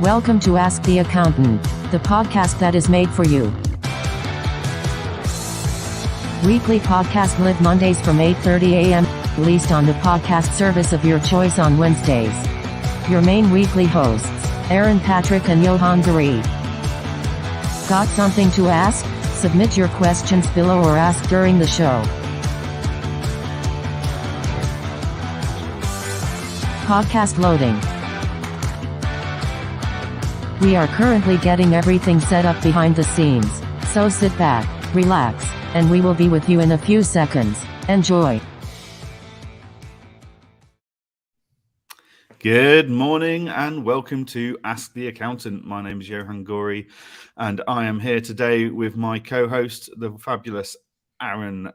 Welcome to Ask the Accountant, the podcast that is made for you. Weekly podcast live Mondays from 8:30 a.m., released on the podcast service of your choice on Wednesdays. Your main weekly hosts, Aaron, Patrick, and Johann. Got something to ask? Submit your questions below or ask during the show. Podcast loading. We are currently getting everything set up behind the scenes, so sit back, relax, and we will be with you in a few seconds. Enjoy. Good morning and welcome to Ask the Accountant. My name is Johann and I am here today with my co-host, the fabulous Aaron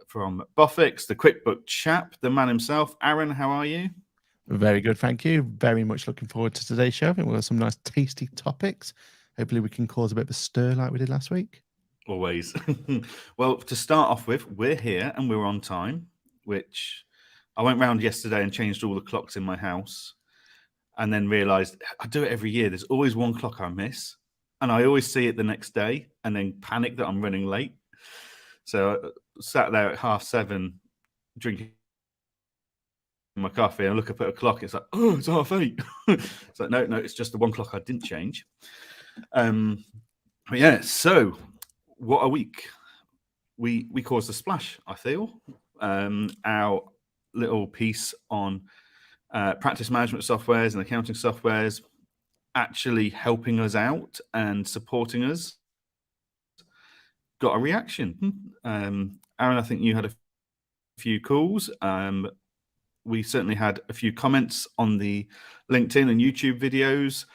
from Buffix, the QuickBook chap, the man himself. Aaron, how are you? Very good, thank you. Very much looking forward to today's show. I think we've got some nice tasty topics. Hopefully we can cause a bit of a stir like we did last week. Always. Well, to start off with, we're here and we're on time, which I went round yesterday and changed all the clocks in my house and then realised I do it every year. There's always one clock I miss and I always see it the next day and then panic that I'm running late. So I sat there at 7:30 drinking my coffee and I look up at a clock. It's like, oh, it's 8:30. It's like, no, it's just the one clock I didn't change. But yeah, so what a week. We caused a splash, I feel. Our little piece on practice management softwares and accounting softwares actually helping us out and supporting us got a reaction. Aaron, I think you had a few calls. We certainly had a few comments on the LinkedIn and YouTube videos.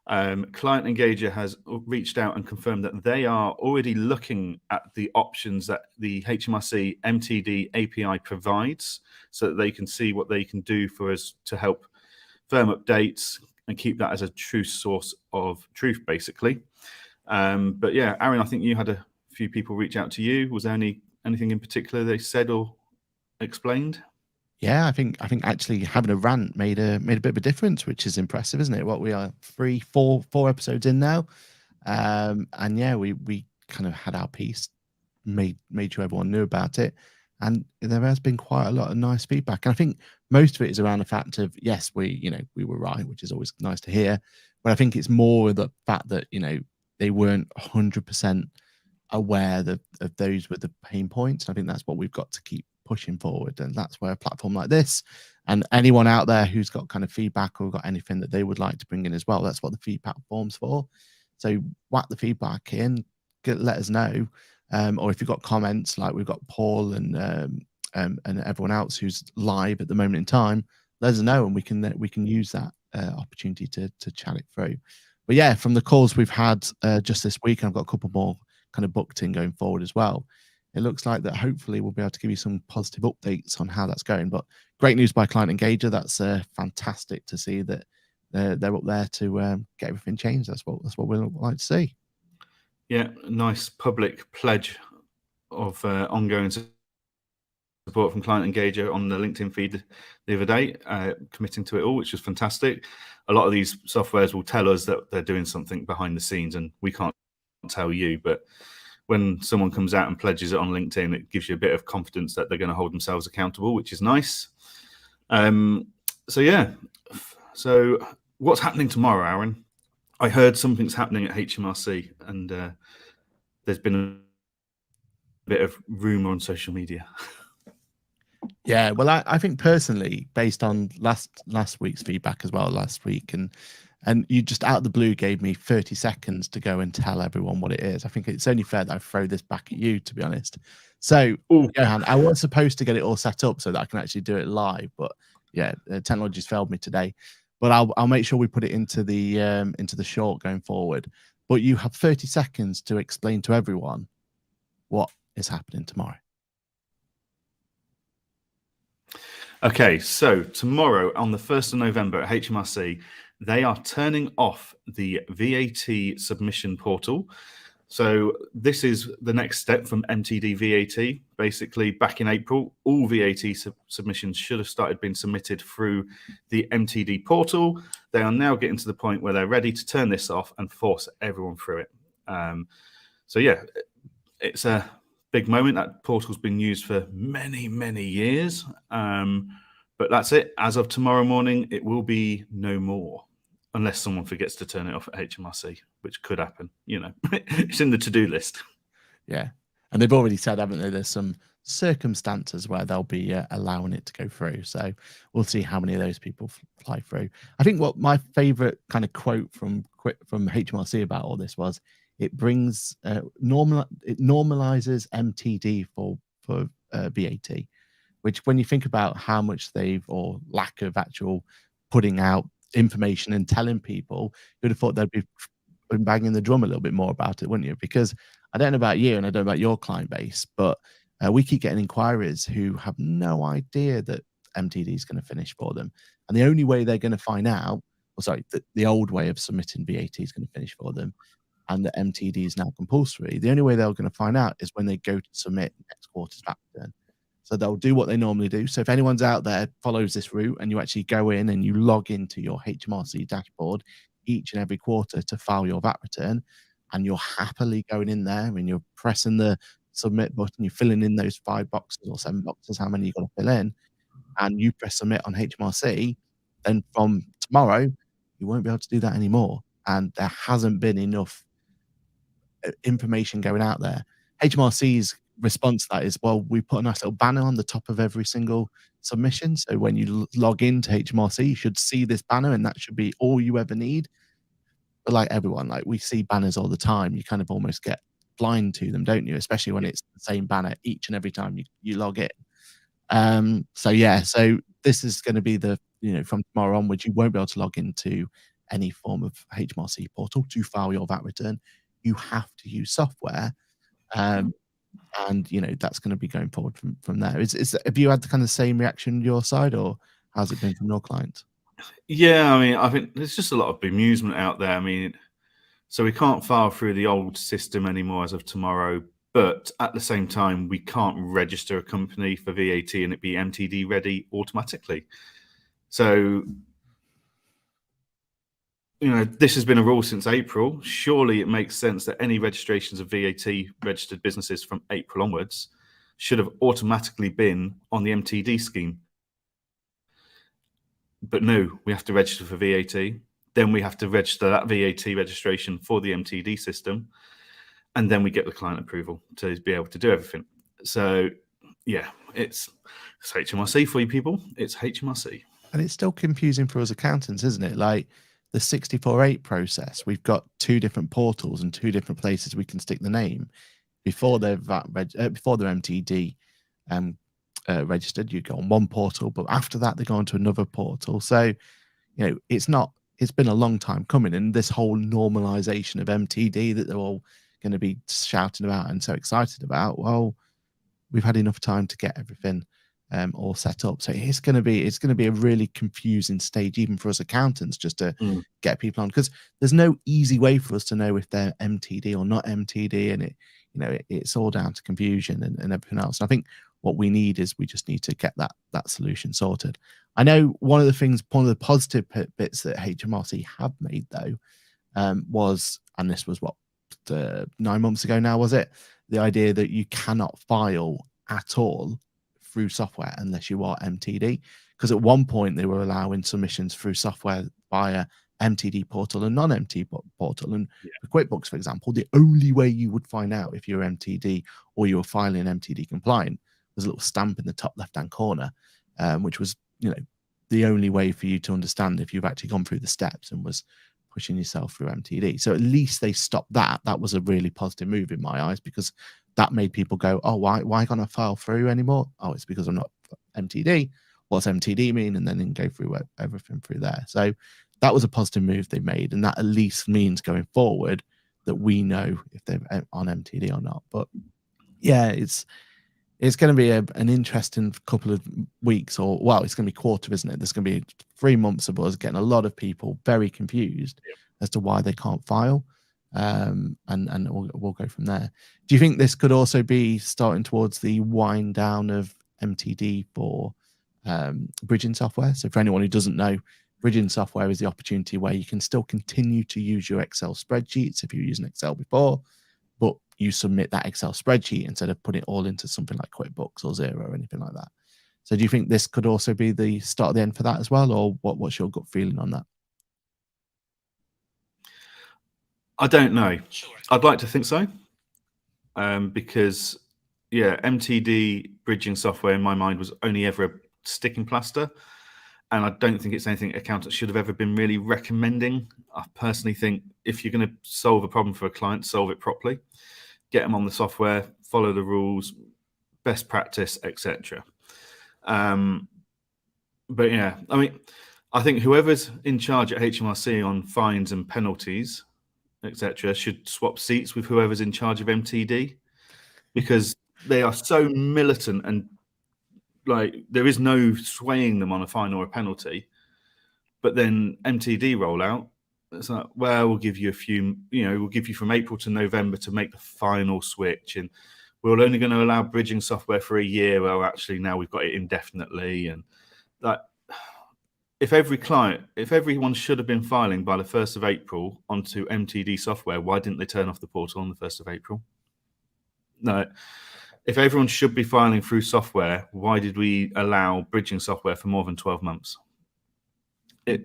Client Engager has reached out and confirmed that they are already looking at the options that the HMRC MTD API provides so that they can see what they can do for us to help firm updates and keep that as a true source of truth, basically. But yeah, Aaron, I think you had a few people reach out to you. Was there anything in particular they said or explained? Yeah, I think actually having a rant made a bit of a difference, which is impressive, isn't it? What we are 4 episodes in now, and yeah, we kind of had our piece, made sure everyone knew about it, and there has been quite a lot of nice feedback. And I think most of it is around the fact of yes, we were right, which is always nice to hear, but I think it's more the fact that they weren't 100% aware of those were the pain points. I think that's what we've got to keep pushing forward, and that's where a platform like this and anyone out there who's got kind of feedback or got anything that they would like to bring in as well, that's what the feedback form's for. So whack the feedback in, let us know, or if you've got comments like we've got Paul and everyone else who's live at the moment in time, let us know and we can use that opportunity to chat it through. But yeah, from the calls we've had just this week, and I've got a couple more kind of booked in going forward as well, it looks like that hopefully we'll be able to give you some positive updates on how that's going. But great news by Client Engager. That's fantastic to see that they're up there to get everything changed. That's what we'd like to see. Yeah, nice public pledge of ongoing support from Client Engager on the LinkedIn feed the other day, committing to it all, which is fantastic. A lot of these softwares will tell us that they're doing something behind the scenes and we can't tell you, but when someone comes out and pledges it on LinkedIn, it gives you a bit of confidence that they're going to hold themselves accountable, which is nice. So what's happening tomorrow, Aaron? I heard something's happening at HMRC, and there's been a bit of rumor on social media. Yeah, well, I think personally, based on last week's feedback as well, last week, and you just out of the blue gave me 30 seconds to go and tell everyone what it is. I think it's only fair that I throw this back at you, to be honest. So, Johann, I was supposed to get it all set up so that I can actually do it live, but yeah, technology's failed me today. But I'll make sure we put it into the short going forward. But you have 30 seconds to explain to everyone what is happening tomorrow. Okay, so tomorrow on the 1st of November at HMRC, they are turning off the VAT submission portal So this is the next step from MTD VAT. Basically, back in April, all VAT submissions should have started being submitted through the MTD portal. They are now getting to the point where they're ready to turn this off and force everyone through it. So yeah, it's a big moment. That portal's been used for many, many years. But that's it. As of tomorrow morning, it will be no more. Unless someone forgets to turn it off at HMRC, which could happen. It's in the to-do list. Yeah. And they've already said, haven't they, there's some circumstances where they'll be allowing it to go through. So we'll see how many of those people fly through. I think what my favorite kind of quote from HMRC about all this was, it brings it normalizes MTD for VAT, which when you think about how much or lack of actual putting out information and telling people, you'd have thought they'd be banging the drum a little bit more about it, wouldn't you? Because I don't know about you and I don't know about your client base, but we keep getting inquiries who have no idea that MTD is going to finish for them. And the only way they're going to find out, the old way of submitting VAT is going to finish for them, and the MTD is now compulsory. The only way they're going to find out is when they go to submit next quarter's VAT return. So they'll do what they normally do. So if anyone's out there follows this route and you actually go in and you log into your HMRC dashboard each and every quarter to file your VAT return, and you're happily going in there and you're pressing the submit button, you're filling in those 5 boxes or 7 boxes, how many you've got to fill in, and you press submit on HMRC, then from tomorrow, you won't be able to do that anymore. And there hasn't been enough information going out there. HMRC's response to that is, well, we put a nice little banner on the top of every single submission. So when you log into HMRC, you should see this banner, and that should be all you ever need. But like everyone, like we see banners all the time. You kind of almost get blind to them, don't you? Especially when it's the same banner each and every time you log in. So this is going to be from tomorrow onwards, you won't be able to log into any form of HMRC portal to file your VAT return. You have to use software. And that's going to be going forward from there. Have you had the kind of same reaction on your side, or how's it been from your clients? Yeah, I think there's just a lot of bemusement out there. So we can't file through the old system anymore as of tomorrow, but at the same time, we can't register a company for VAT and it be MTD ready automatically. So, this has been a rule since April. Surely it makes sense that any registrations of VAT registered businesses from April onwards should have automatically been on the MTD scheme. But no, we have to register for VAT. Then we have to register that VAT registration for the MTD system. And then we get the client approval to be able to do everything. So, yeah, it's HMRC for you people. It's HMRC. And it's still confusing for us accountants, isn't it? Like the 64.8 process, we've got 2 different portals and 2 different places we can stick the name. Before they're MTD registered, you go on one portal, but after that they go onto another portal. So it's been a long time coming, and this whole normalization of MTD that they're all going to be shouting about and so excited about, well, we've had enough time to get everything all set up. So it's going to be a really confusing stage, even for us accountants, just to get people on, because there's no easy way for us to know if they're MTD or not MTD, and it's all down to confusion and everything else. And I think what we need is we just need to get that solution sorted. I know one of the positive bits that HMRC have made though was, and this was 9 months ago now, was it? The idea that you cannot file at all through software unless you are MTD, because at one point they were allowing submissions through software via MTD portal and non-MTD portal. And for QuickBooks, for example, the only way you would find out if you're MTD or you were filing MTD compliant was a little stamp in the top left-hand corner, which was, the only way for you to understand if you've actually gone through the steps and was pushing yourself through MTD. So at least they stopped that. That was a really positive move in my eyes, because that made people go, oh, why can't I file through anymore? Oh, it's because I'm not MTD. What's MTD mean? And then go through everything through there. So that was a positive move they made, and that at least means going forward that we know if they're on MTD or not. But yeah, it's going to be an interesting couple of weeks, it's going to be quarter, isn't it? There's going to be 3 months of us getting a lot of people very confused as to why they can't file. and we'll go from there. Do you think this could also be starting towards the wind down of MTD for bridging software? So for anyone who doesn't know, bridging software is the opportunity where you can still continue to use your Excel spreadsheets if you're using Excel before, but you submit that Excel spreadsheet instead of putting it all into something like QuickBooks or Xero or anything like that. So do you think this could also be the start of the end for that as well, or what's your gut feeling on that? I don't know. I'd like to think so, because MTD bridging software in my mind was only ever a sticking plaster, and I don't think it's anything accountants should have ever been really recommending. I personally think if you're going to solve a problem for a client, solve it properly, get them on the software, follow the rules, best practice, etc. But yeah, I mean, I think whoever's in charge at HMRC on fines and penalties, etc., should swap seats with whoever's in charge of MTD, because they are so militant and like there is no swaying them on a fine or a penalty. But then MTD rollout, it's like, well, we'll give you a few, we'll give you from April to November to make the final switch, and we're only going to allow bridging software for a year. Well, actually, now we've got it indefinitely, and that. If everyone should have been filing by the 1st of April onto MTD software, why didn't they turn off the portal on the 1st of April? No. If everyone should be filing through software, why did we allow bridging software for more than 12 months? I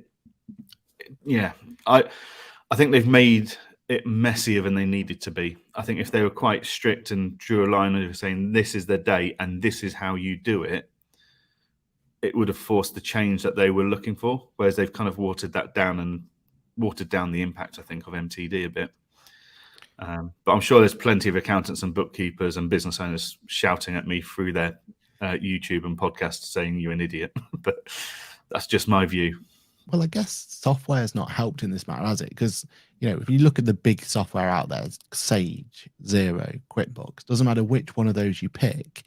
think they've made it messier than they needed to be. I think if they were quite strict and drew a line and saying this is the date and this is how you do it, it would have forced the change that they were looking for, whereas they've kind of watered that down and watered down the impact, I think, of MTD a bit. But I'm sure there's plenty of accountants and bookkeepers and business owners shouting at me through their YouTube and podcasts saying you're an idiot. But that's just my view. Well, I guess software has not helped in this matter, has it? Because, if you look at the big software out there, Sage, Xero, QuickBooks, doesn't matter which one of those you pick,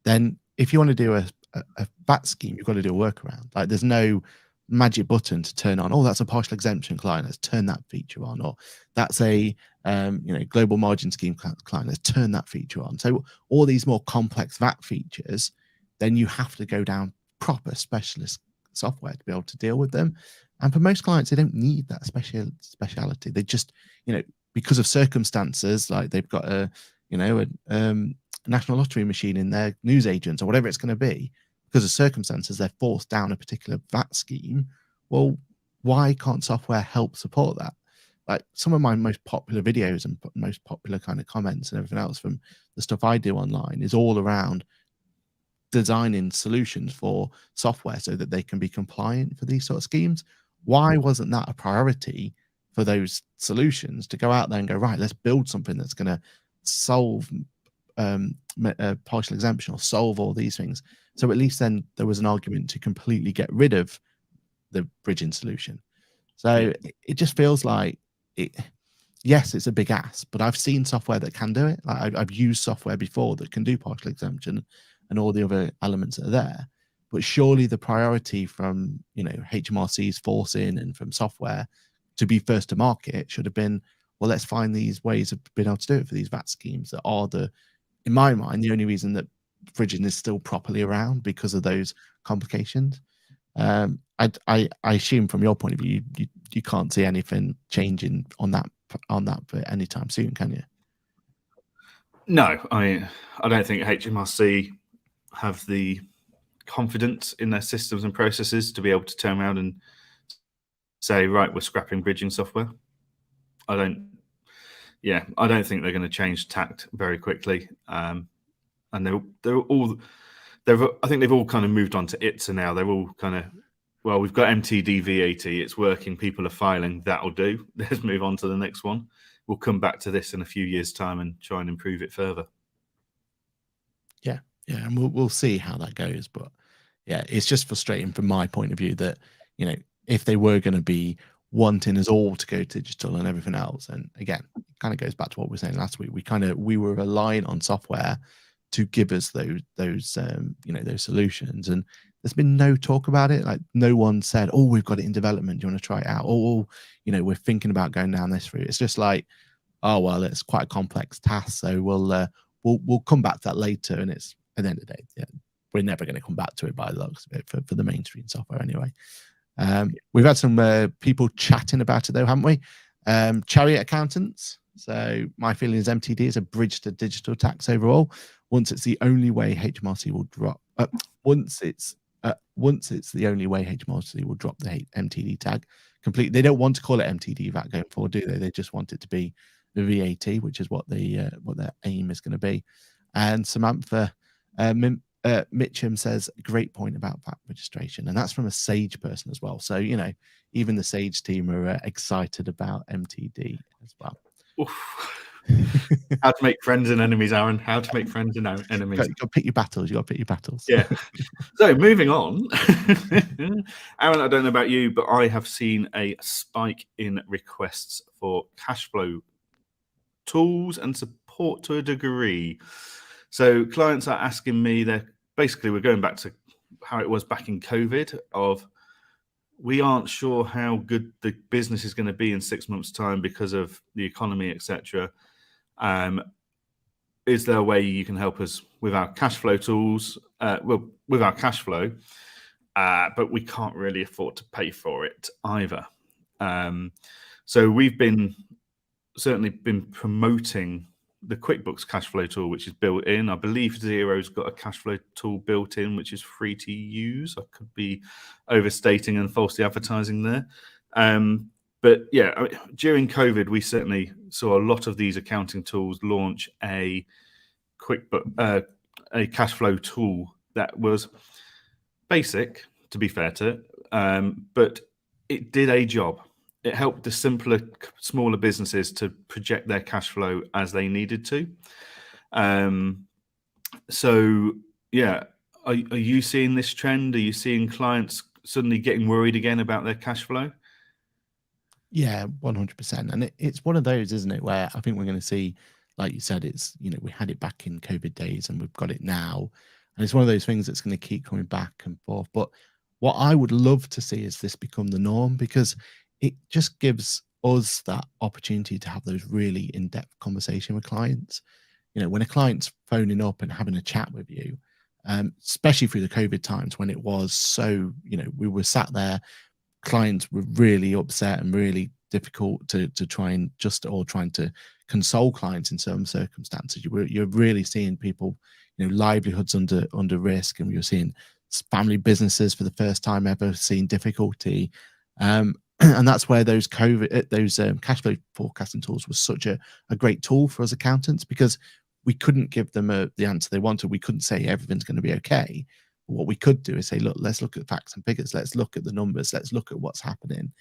then if you want to do a VAT scheme, you've got to do a workaround. Like there's no magic button to turn on. Oh, that's a partial exemption client. Let's turn that feature on. Or that's a global margin scheme client. Let's turn that feature on. So all these more complex VAT features, then you have to go down proper specialist software to be able to deal with them. And for most clients, they don't need that speciality. They just, because of circumstances, like they've got a national lottery machine in their news agents or whatever it's going to be, because of circumstances, they're forced down a particular VAT scheme. Well, why can't software help support that? Like some of my most popular videos and most popular kind of comments and everything else from the stuff I do online is all around designing solutions for software so that they can be compliant for these sort of schemes. Why wasn't that a priority for those solutions to go out there and go, right, let's build something that's going to solve partial exemption or solve all these things? So at least then there was an argument to completely get rid of the bridging solution. So it just feels like yes, it's a big ask, but I've seen software that can do it. Like I've used software before that can do partial exemption and all the other elements that are there. But surely the priority from HMRC's forcing and from software to be first to market should have been, well, let's find these ways of being able to do it for these VAT schemes that are in my mind, the only reason that bridging is still properly around, because of those complications. I assume from your point of view, you can't see anything changing on that for anytime soon, can you? No, I don't think HMRC have the confidence in their systems and processes to be able to turn around and say, right, we're scrapping bridging software. I don't think they're going to change tact very quickly. And I think they've all kind of moved on to ITSA now. They're all kind of, well, we've got MTD VAT, it's working, people are filing, that'll do. Let's move on to the next one. We'll come back to this in a few years' time and try and improve it further. Yeah, and we'll see how that goes. But yeah, it's just frustrating from my point of view that, if they were going to be wanting us all to go digital and everything else, and again, it kind of goes back to what we were saying last week. We were relying on software to give us those solutions, and there's been no talk about it. Like no one said, "Oh, we've got it in development. Do you want to try it out?" Or, we're thinking about going down this route. It's just like, oh well, it's quite a complex task, so we'll come back to that later. And it's at the end of the day, yeah, we're never going to come back to it by the looks of it for the mainstream software anyway. We've had some people chatting about it though, haven't we? Chariot accountants. So my feeling is MTD is a bridge to digital tax overall. Once it's the only way HMRC will drop. Once it's the only way HMRC will drop the MTD tag completely. They don't want to call it MTD VAT going forward, do they? They just want it to be the VAT, which is what their aim is going to be. And Samantha Mitchum says, great point about VAT registration, and that's from a Sage person as well. So even the Sage team are excited about MTD as well. How to make friends and enemies, Aaron. How to make friends and enemies. You got to pick your battles. You got to pick your battles. Yeah. So moving on, Aaron, I don't know about you, but I have seen a spike in requests for cash flow tools and support to a degree. So clients are asking me, we're going back to how it was back in COVID of, we aren't sure how good the business is going to be in 6 months' time because of the economy, etc. Is there a way you can help us with our cash flow tools? With our cash flow, but we can't really afford to pay for it either. So we've certainly been promoting the QuickBooks cash flow tool, which is built in. I believe Xero's got a cash flow tool built in, which is free to use. I could be overstating and falsely advertising there. But yeah, during COVID, we certainly saw a lot of these accounting tools launch a a cash flow tool that was basic, to be fair to it, but it did a job. It helped the simpler, smaller businesses to project their cash flow as they needed to. So, yeah, are you seeing this trend? Are you seeing clients suddenly getting worried again about their cash flow? Yeah, 100%. And it's one of those, isn't it, where I think we're going to see, like you said, it's, we had it back in COVID days and we've got it now. And it's one of those things that's going to keep coming back and forth. But what I would love to see is this become the norm, because it just gives us that opportunity to have those really in-depth conversation with clients. When a client's phoning up and having a chat with you, especially through the COVID times when it was so, we were sat there, clients were really upset and really difficult to try and trying to console clients in certain circumstances. You're really seeing people, livelihoods under risk, and you're seeing family businesses for the first time ever seeing difficulty. And that's where those cash flow forecasting tools was such a great tool for us accountants, because we couldn't give them the answer they wanted. We couldn't say everything's going to be okay. But what we could do is say, look, let's look at facts and figures. Let's look at the numbers. Let's look at what's happening.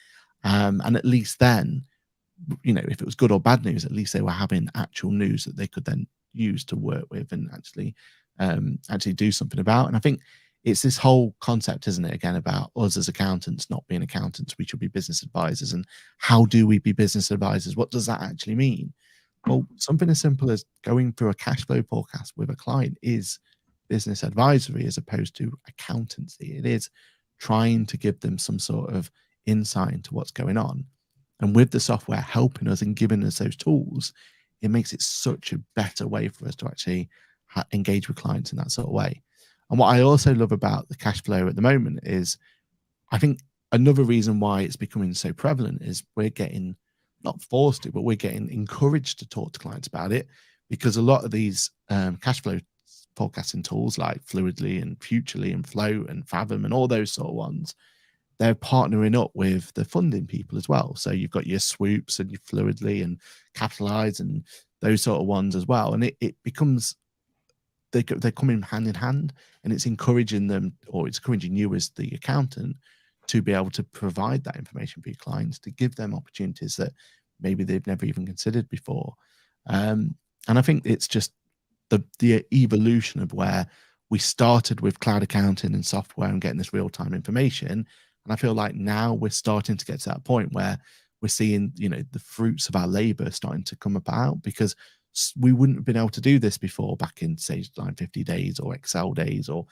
And at least then, if it was good or bad news, at least they were having actual news that they could then use to work with and actually do something about. And I think it's this whole concept, isn't it, again, about us as accountants not being accountants. We should be business advisors. And how do we be business advisors? What does that actually mean? Well, something as simple as going through a cash flow forecast with a client is business advisory as opposed to accountancy. It is trying to give them some sort of insight into what's going on. And with the software helping us and giving us those tools, it makes it such a better way for us to actually engage with clients in that sort of way. And what I also love about the cash flow at the moment is, I think another reason why it's becoming so prevalent is we're getting, not forced to, but we're getting encouraged to talk to clients about it, because a lot of these cash flow forecasting tools like Fluidly and Futurely and Float and Fathom and all those sort of ones, they're partnering up with the funding people as well. So you've got your Swoops and your Fluidly and Capitalize and those sort of ones as well. And it becomes, they come in hand, and it's encouraging them, or it's encouraging you as the accountant to be able to provide that information for your clients, to give them opportunities that maybe they've never even considered before. And I think it's just the evolution of where we started with cloud accounting and software and getting this real-time information. And I feel like now we're starting to get to that point where we're seeing, the fruits of our labor starting to come about, because we wouldn't have been able to do this before back in, say, 950 days or Excel days or,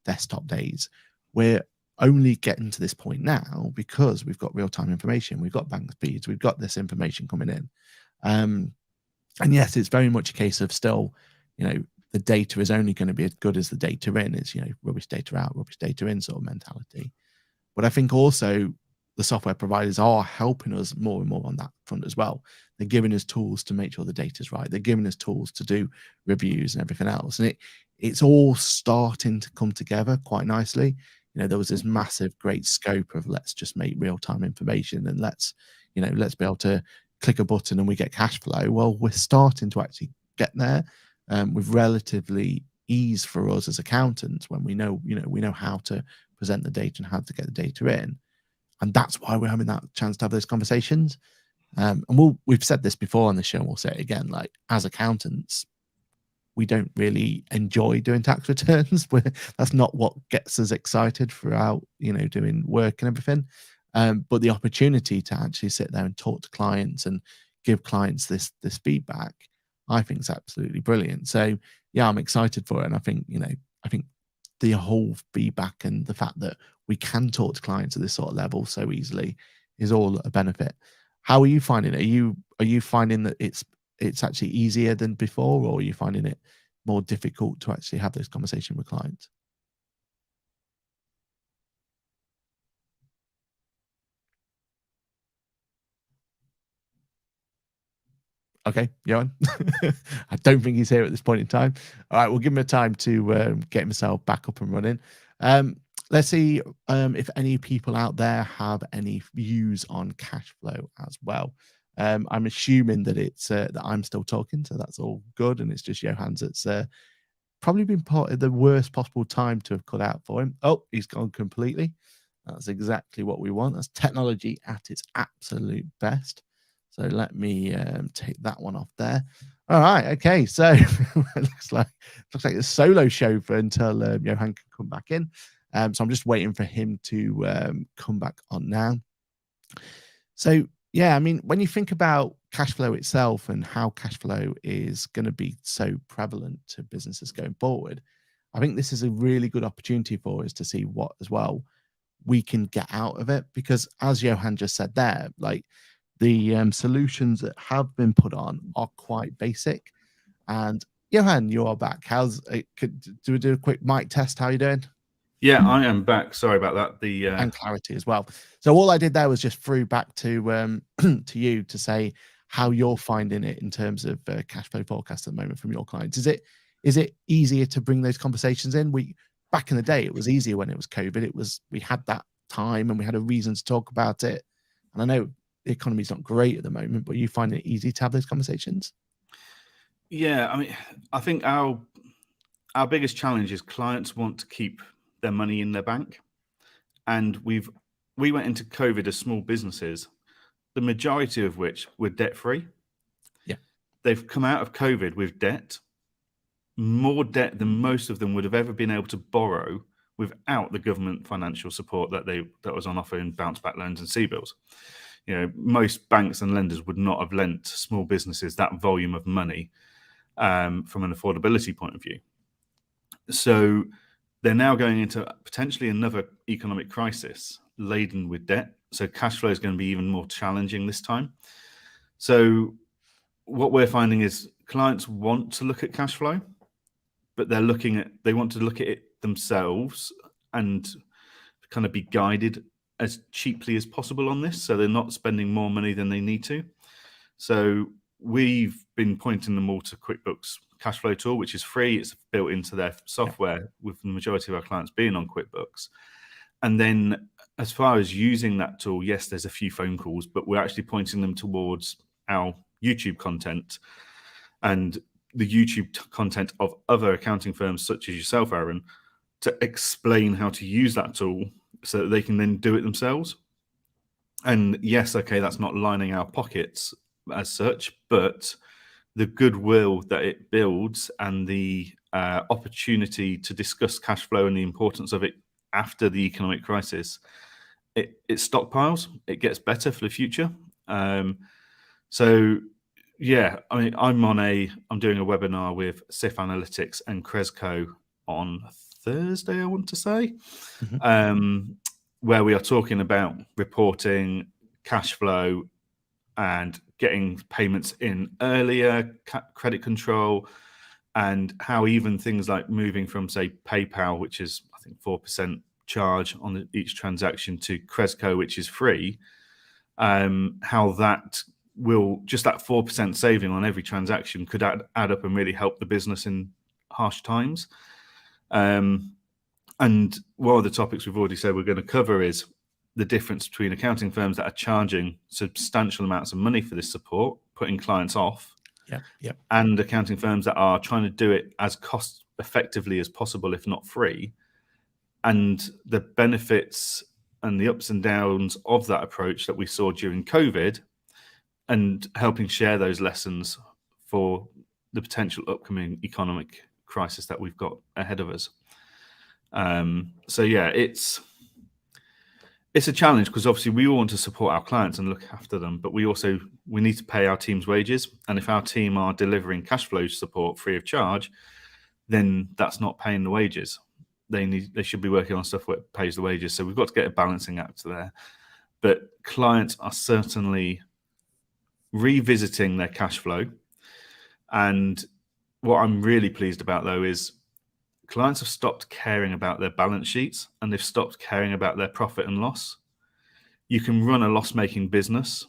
desktop days. We're only getting to this point now because we've got real-time information. We've got bank feeds. We've got this information coming in. And yes, it's very much a case of still, the data is only going to be as good as the data in. It's, rubbish data out, rubbish data in sort of mentality. But I think also the software providers are helping us more and more on that front as well. They're giving us tools to make sure the data's right. They're giving us tools to do reviews and everything else. And it's all starting to come together quite nicely. There was this massive, great scope of let's just make real-time information and let's be able to click a button and we get cash flow. Well, we're starting to actually get there with relatively ease for us as accountants when we know how to present the data and how to get the data in. And that's why we're having that chance to have those conversations. And we've said this before on the show and we'll say it again, like as accountants, we don't really enjoy doing tax returns. That's not what gets us excited throughout, doing work and everything. But the opportunity to actually sit there and talk to clients and give clients this feedback, I think is absolutely brilliant. So yeah, I'm excited for it. And I think, the whole feedback and the fact that we can talk to clients at this sort of level so easily is all a benefit. How are you finding it? Are you finding that it's actually easier than before, or are you finding it more difficult to actually have this conversation with clients? Okay, Johan. I don't think he's here at this point in time. All right, we'll give him a time to get himself back up and running. Let's see if any people out there have any views on cash flow as well. I'm assuming that it's that I'm still talking, so that's all good, and it's just Johann's. It's probably been part of the worst possible time to have cut out for him. Oh, he's gone completely. That's exactly what we want. That's technology at its absolute best. So let me take that one off there. All right, okay. So it looks like a solo show for until Johann can come back in. So I'm just waiting for him to come back on now. So yeah, I mean, when you think about cash flow itself and how cash flow is going to be so prevalent to businesses going forward, I think this is a really good opportunity for us to see what as well we can get out of it. Because as Johann just said there, like the solutions that have been put on are quite basic. And Johann, you are back. Do we do a quick mic test? How are you doing? Yeah, I am back. Sorry about that. And clarity as well. So all I did there was just threw back to to you to say how you're finding it in terms of cash flow forecast at the moment from your clients. Is it easier to bring those conversations in? Back in the day, it was easier when it was COVID. We had that time and we had a reason to talk about it. And I know the economy's not great at the moment, but you find it easy to have those conversations? Yeah, I mean, I think our biggest challenge is clients want to keep their money in their bank, and we went into COVID as small businesses, the majority of which were debt free. Yeah, they've come out of COVID with debt, more debt than most of them would have ever been able to borrow without the government financial support that was on offer in bounce back loans and CBILS. Most banks and lenders would not have lent small businesses that volume of money from an affordability point of view. So they're now going into potentially another economic crisis laden with debt. So cash flow is going to be even more challenging this time. So what we're finding is clients want to look at cash flow, but they want to look at it themselves and kind of be guided as cheaply as possible on this. So they're not spending more money than they need to. So we've been pointing them all to QuickBooks cash flow tool, which is free. It's built into their software, with the majority of our clients being on QuickBooks. And then as far as using that tool, yes, there's a few phone calls, but we're actually pointing them towards our YouTube content and the YouTube content of other accounting firms such as yourself, Aaron, to explain how to use that tool so that they can then do it themselves. And yes, okay, that's not lining our pockets as such, but the goodwill that it builds and the opportunity to discuss cash flow and the importance of it after the economic crisis, it stockpiles, it gets better for the future. So yeah, I mean, I'm doing a webinar with SIF Analytics and Cresco on Thursday, I want to say, where we are talking about reporting, cash flow, and getting payments in earlier, credit control, and how even things like moving from, say, PayPal, which is, I think, 4% charge on each transaction, to Cresco, which is free, how that will, just that 4% saving on every transaction could add up and really help the business in harsh times. And one of the topics we've already said we're going to cover is the difference between accounting firms that are charging substantial amounts of money for this support, putting clients off, and accounting firms that are trying to do it as cost effectively as possible, if not free, and the benefits and the ups and downs of that approach that we saw during COVID, and helping share those lessons for the potential upcoming economic crisis that we've got ahead of us. So yeah, it's a challenge, because obviously we all want to support our clients and look after them, but we need to pay our team's wages. And if our team are delivering cash flow support free of charge, then that's not paying the wages. They should be working on stuff that pays the wages. So we've got to get a balancing act there. But clients are certainly revisiting their cash flow. And what I'm really pleased about, though, is clients have stopped caring about their balance sheets, and they've stopped caring about their profit and loss. You can run a loss-making business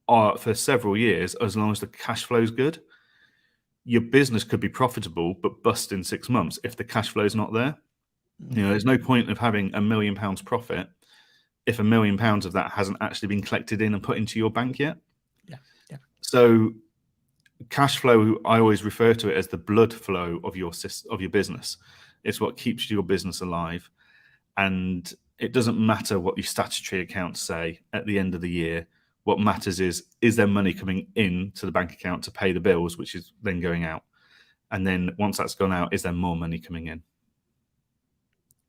for several years as long as the cash flow is good. Your business could be profitable but bust in 6 months if the cash flow is not there. There's no point of having £1 million profit if £1 million of that hasn't actually been collected in and put into your bank yet. So cash flow, I always refer to it as the blood flow of your business. It's what keeps your business alive. And it doesn't matter what your statutory accounts say at the end of the year. What matters is there money coming in to the bank account to pay the bills, which is then going out? And then once that's gone out, is there more money coming in?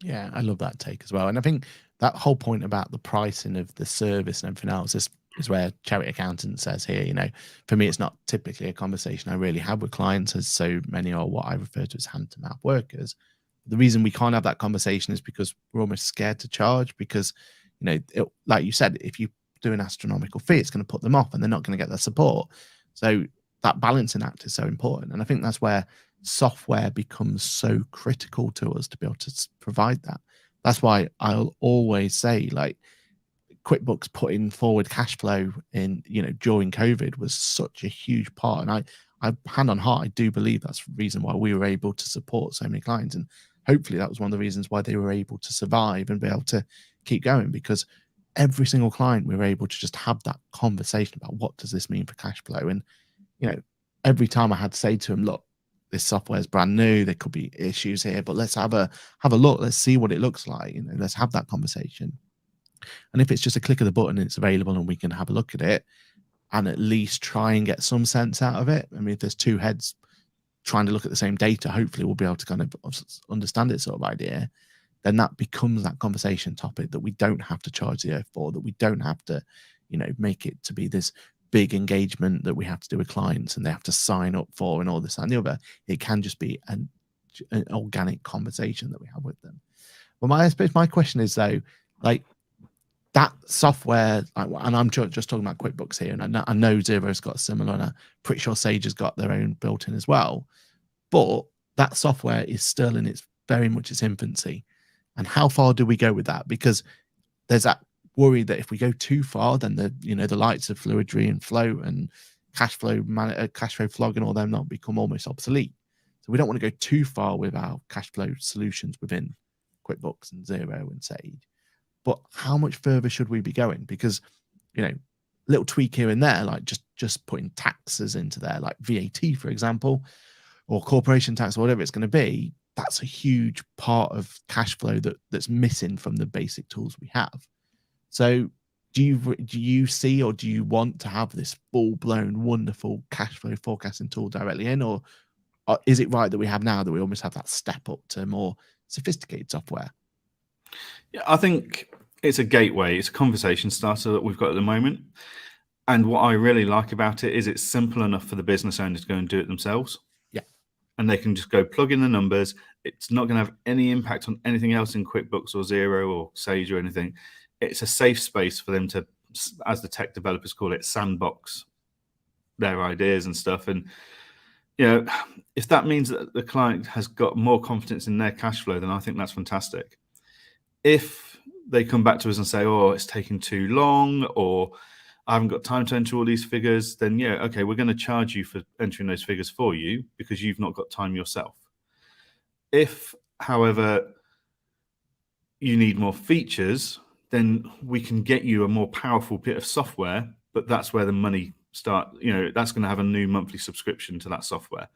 Yeah, I love that take as well. And I think that whole point about the pricing of the service and everything else is where Charity Accountant says here, for me, it's not typically a conversation I really have with clients, as so many are what I refer to as hand-to-mouth workers. The reason we can't have that conversation is because we're almost scared to charge, because, like you said, if you do an astronomical fee, it's going to put them off and they're not going to get their support. So that balancing act is so important. And I think that's where software becomes so critical to us to be able to provide that. That's why I'll always say, like, QuickBooks putting forward cash flow in, during COVID was such a huge part. And I hand on heart, I do believe that's the reason why we were able to support so many clients. And hopefully that was one of the reasons why they were able to survive and be able to keep going, because every single client, we were able to just have that conversation about what does this mean for cash flow. And, every time I had to say to them, look, this software is brand new, there could be issues here, but let's have a look, let's see what it looks like, let's have that conversation. And if it's just a click of the button and it's available and we can have a look at it and at least try and get some sense out of it. I mean, if there's two heads trying to look at the same data, hopefully we'll be able to kind of understand it, sort of idea. Then that becomes that conversation topic that we don't have to charge the earth for, that we don't have to, make it to be this big engagement that we have to do with clients and they have to sign up for and all this and the other. It can just be an organic conversation that we have with them. Well, I suppose my question is, though, like, that software, and I'm just talking about QuickBooks here, and I know Xero's got similar, and I'm pretty sure Sage has got their own built in as well. But that software is still in very much its infancy. And how far do we go with that? Because there's that worry that if we go too far, then the likes of Fluidry and Float and cash flow flog and all them not become almost obsolete. So we don't want to go too far with our cash flow solutions within QuickBooks and Xero and Sage. But how much further should we be going? Because, little tweak here and there, like just putting taxes into there, like VAT, for example, or corporation tax, or whatever it's going to be, that's a huge part of cash flow that's missing from the basic tools we have. So do you see, or do you want to have this full-blown wonderful cash flow forecasting tool directly in, or is it right that we have now that we almost have that step up to more sophisticated software? Yeah, I think it's a gateway. It's a conversation starter that we've got at the moment. And what I really like about it is it's simple enough for the business owner to go and do it themselves. Yeah. And they can just go plug in the numbers. It's not going to have any impact on anything else in QuickBooks or Xero or Sage or anything. It's a safe space for them to as the tech developers call it, sandbox their ideas and stuff. And if that means that the client has got more confidence in their cash flow, then I think that's fantastic. If they come back to us and say, oh, it's taking too long, or I haven't got time to enter all these figures, then okay, we're going to charge you for entering those figures for you because you've not got time yourself. If, however, you need more features, then we can get you a more powerful bit of software, but that's where the money that's going to have a new monthly subscription to that software.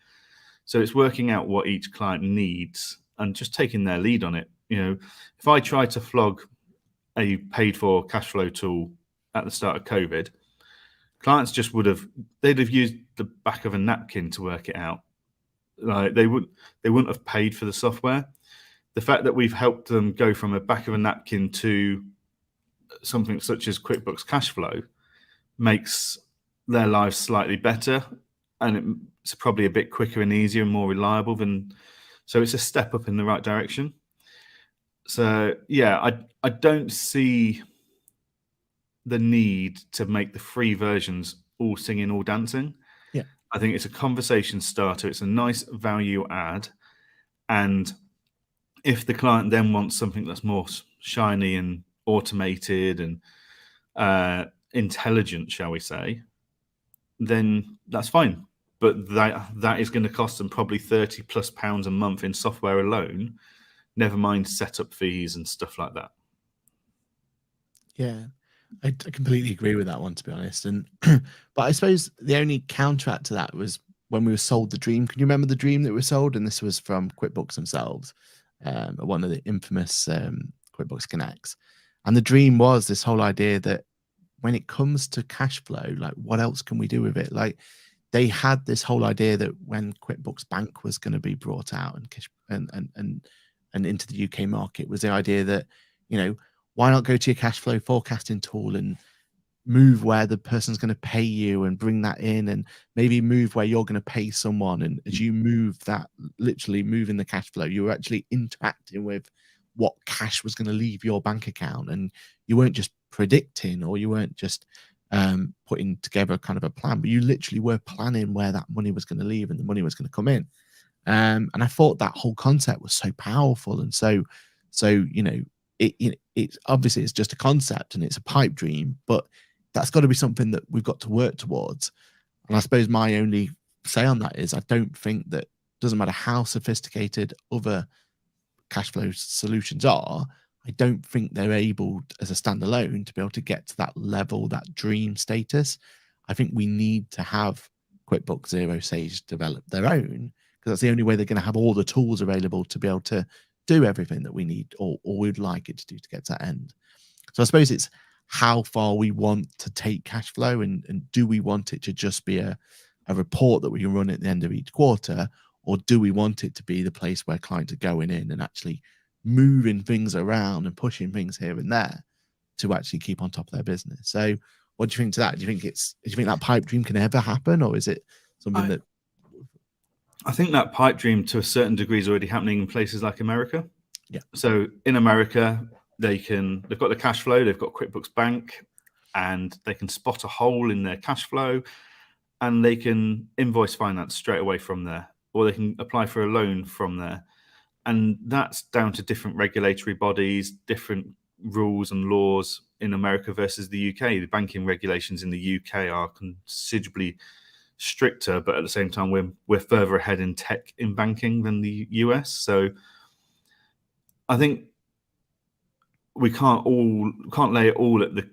So it's working out what each client needs and just taking their lead on it. If I try to flog a paid for cash flow tool at the start of COVID, clients just they'd have used the back of a napkin to work it out. Like they wouldn't have paid for the software. The fact that we've helped them go from a back of a napkin to something such as QuickBooks Cash Flow makes their lives slightly better, and it's probably a bit quicker and easier and more reliable so it's a step up in the right direction. So I don't see the need to make the free versions all singing, all dancing. Yeah, I think it's a conversation starter. It's a nice value add, and if the client then wants something that's more shiny and automated and intelligent, shall we say, then that's fine. But that is going to cost them probably £30+ a month in software alone, never mind setup fees and stuff like that. Yeah, I completely agree with that one, to be honest. And but I suppose the only counteract to that was when we were sold the dream. Can you remember the dream that was sold? And this was from QuickBooks themselves, one of the infamous QuickBooks Connects. And the dream was this whole idea that when it comes to cash flow, like what else can we do with it? Like they had this whole idea that when QuickBooks Bank was going to be brought out and into the UK market, was the idea that, why not go to your cash flow forecasting tool and move where the person's going to pay you and bring that in, and maybe move where you're going to pay someone. And as you move that, literally moving the cash flow, you were actually interacting with what cash was going to leave your bank account. And you weren't just predicting, or you weren't just putting together kind of a plan, but you literally were planning where that money was going to leave and the money was going to come in. And I thought that whole concept was so powerful. And so it's obviously it's just a concept and it's a pipe dream, but that's got to be something that we've got to work towards. And I suppose my only say on that is I don't think that, doesn't matter how sophisticated other cash flow solutions are, I don't think they're able as a standalone to be able to get to that level, that dream status. I think we need to have QuickBooks Zero Sage develop their own, because that's the only way they're going to have all the tools available to be able to do everything that we need or we'd like it to do to get to that end. So I suppose it's how far we want to take cash flow, and do we want it to just be a report that we can run at the end of each quarter, or do we want it to be the place where clients are going in and actually moving things around and pushing things here and there to actually keep on top of their business? So what do you think to that? Do you think that pipe dream can ever happen, or is it something that... I think that pipe dream to a certain degree is already happening in places like America. Yeah. So in America, they've got the cash flow, they've got QuickBooks Bank, and they can spot a hole in their cash flow, and they can invoice finance straight away from there, or they can apply for a loan from there. And that's down to different regulatory bodies, different rules and laws in America versus the UK. The banking regulations in the UK are considerably stricter, but at the same time, we're further ahead in tech in banking than the US. So I think we can't lay it all at the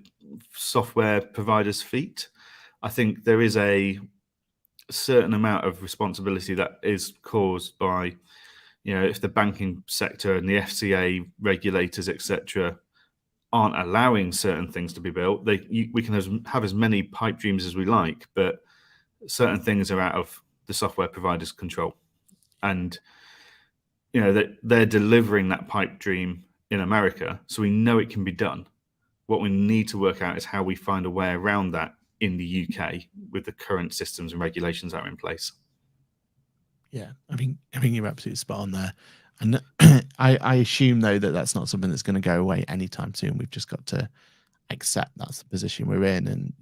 software providers' feet. I think there is a certain amount of responsibility that is caused by, if the banking sector and the FCA regulators, etc., aren't allowing certain things to be built, we can have as many pipe dreams as we like, but certain things are out of the software provider's control. And that they're delivering that pipe dream in America, so we know it can be done. What we need to work out is how we find a way around that in the UK with the current systems and regulations that are in place. Yeah, I think you're absolutely spot on there. And I assume though that that's not something that's going to go away anytime soon. We've just got to accept that's the position we're in, and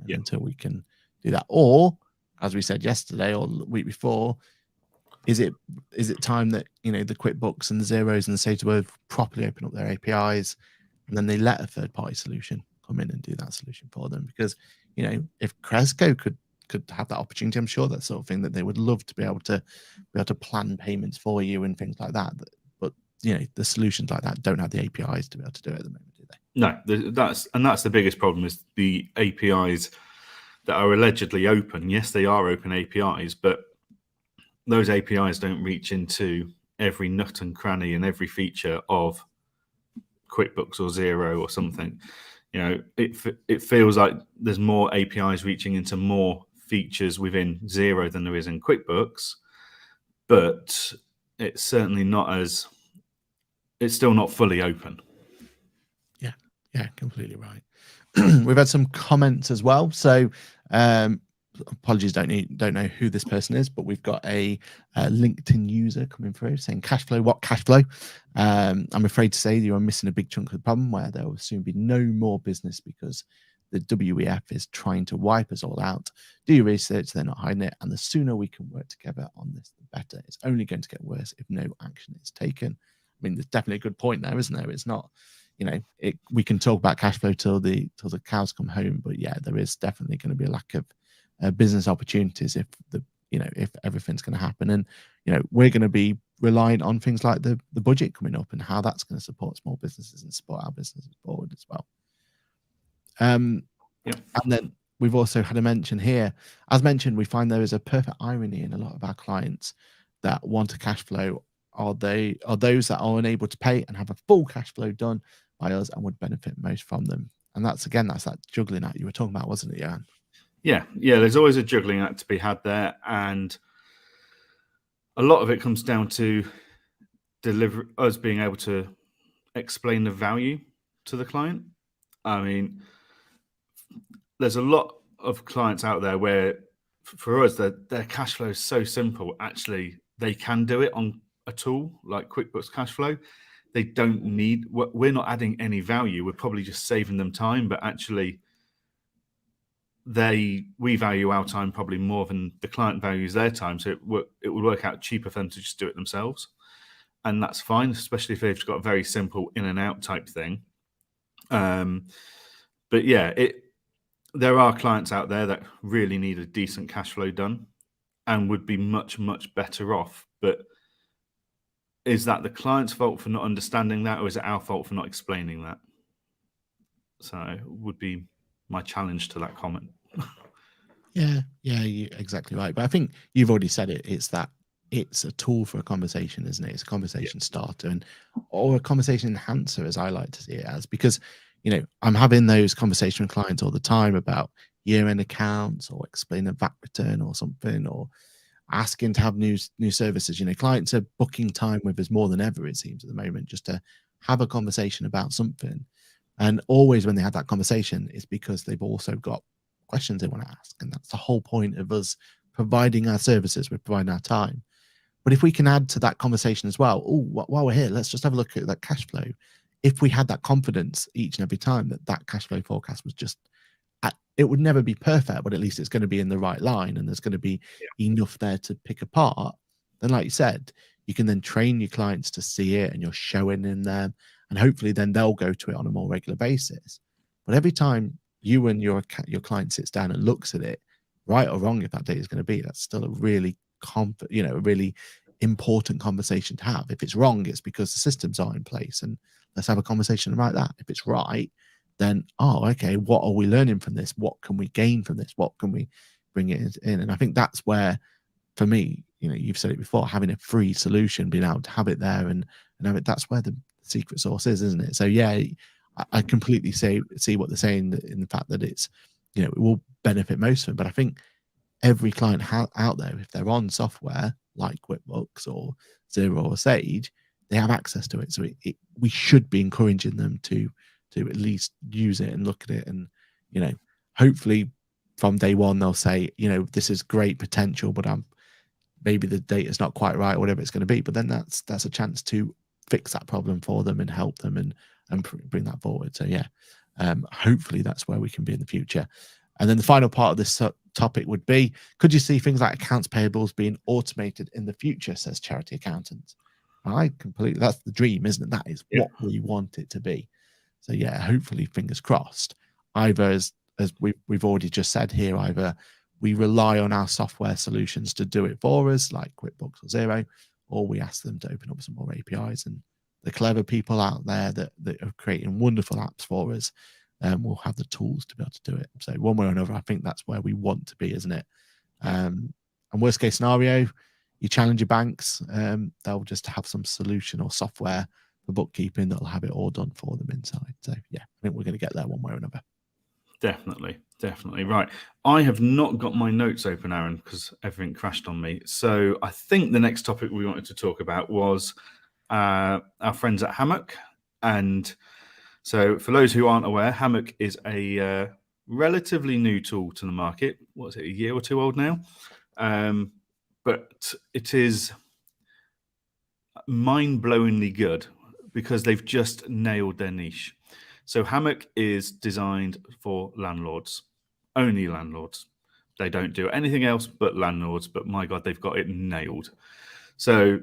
until we can do that. Or, as we said yesterday or the week before, is it time that the QuickBooks and the Xeros and the Sage Word properly open up their APIs, and then they let a third-party solution come in and do that solution for them? Because if Cresco could have that opportunity, I'm sure that's sort of thing that they would love to be able to plan payments for you and things like that. But the solutions like that don't have the APIs to be able to do it at the moment, do they? No, that's the biggest problem, is the APIs that are allegedly open. Yes, they are open APIs, but those APIs don't reach into every nut and cranny and every feature of QuickBooks or Xero or something. It feels like there's more APIs reaching into more features within Xero than there is in QuickBooks, but it's certainly it's still not fully open. Yeah, completely right. We've had some comments as well. So apologies, don't know who this person is, but we've got a LinkedIn user coming through saying, cash flow, what cash flow? I'm afraid to say you are missing a big chunk of the problem, where there will soon be no more business because the WEF is trying to wipe us all out. Do your research, they're not hiding it, and the sooner we can work together on this, the better. It's only going to get worse if no action is taken. I mean, there's definitely a good point there, isn't there? It's not, we can talk about cash flow till the cows come home, but yeah, there is definitely going to be a lack of business opportunities if if everything's going to happen. And we're going to be reliant on things like the budget coming up and how that's going to support small businesses and support our businesses forward as well. And then we've also had a mention here, as mentioned, we find there is a perfect irony in a lot of our clients that want a cash flow are those that are unable to pay and have a full cash flow done by us and would benefit most from them. And that's that juggling act you were talking about, wasn't it, Johann? Yeah, there's always a juggling act to be had there, and a lot of it comes down to us being able to explain the value to the client. I mean, there's a lot of clients out there where, for us, their cash flow is so simple. Actually, they can do it on a tool like QuickBooks Cash Flow. They don't need. We're not adding any value. We're probably just saving them time, but actually, we value our time probably more than the client values their time. So it would work out cheaper for them to just do it themselves, and that's fine, especially if they've got a very simple in and out type thing. But yeah, there are clients out there that really need a decent cash flow done and would be much, much better off. But is that the client's fault for not understanding that, or is it our fault for not explaining that? So would be my challenge to that comment. Yeah, you're exactly right. But I think you've already said it. It's a tool for a conversation, isn't it? It's a conversation starter or a conversation enhancer, as I like to see it as, because I'm having those conversations with clients all the time about year-end accounts or explain a VAT return or something, or asking to have new services. Clients are booking time with us more than ever, it seems, at the moment, just to have a conversation about something. And always when they have that conversation, it's because they've also got questions they want to ask. And that's the whole point of us providing our services. We're providing our time. But if we can add to that conversation as well, while we're here, let's just have a look at that cash flow. If we had that confidence each and every time that cash flow forecast was just, it would never be perfect, but at least it's going to be in the right line and there's going to be enough there to pick apart. Then, like you said, you can then train your clients to see it and you're showing in them, and hopefully then they'll go to it on a more regular basis. But every time you and your client sits down and looks at it, right or wrong, if that data is going to be, that's still a really a really important conversation to have. If it's wrong, it's because the systems aren't in place, and let's have a conversation about that. If it's right, then okay, what are we learning from this? What can we gain from this? What can we bring it in? And I think that's where, for me, you've said it before, having a free solution, being able to have it there and have it, that's where the secret sauce is, isn't it? So yeah, I completely see what they're saying in the fact that it's, it will benefit most of them. But I think every client out there, if they're on software like QuickBooks or Xero or Sage, they have access to it. So we should be encouraging them to at least use it and look at it. And, hopefully from day one, they'll say, this is great potential, but maybe the data's not quite right or whatever it's going to be. But then that's a chance to fix that problem for them and help them and bring that forward. So yeah, Hopefully that's where we can be in the future. And then the final part of this topic would be, could you see things like accounts payables being automated in the future, says Charity Accountant. That's the dream, isn't it? That is what we want it to be. So yeah, hopefully, fingers crossed. Either as we've already just said here, either we rely on our software solutions to do it for us, like QuickBooks or Xero, or we ask them to open up some more APIs, and the clever people out there that are creating wonderful apps for us will have the tools to be able to do it. So one way or another, I think that's where we want to be, isn't it? And worst case scenario, you challenge your banks, they'll just have some solution or software for bookkeeping that'll have it all done for them inside. So yeah, I think we're going to get there one way or another. Definitely. Right. I have not got my notes open, Aaron, because everything crashed on me. So I think the next topic we wanted to talk about was our friends at Hammock. And so for those who aren't aware, Hammock is a relatively new tool to the market. What is it, a year or two old now? But it is mind-blowingly good because they've just nailed their niche. So Hammock is designed for landlords, only landlords. They don't do anything else but landlords, but my God, they've got it nailed. So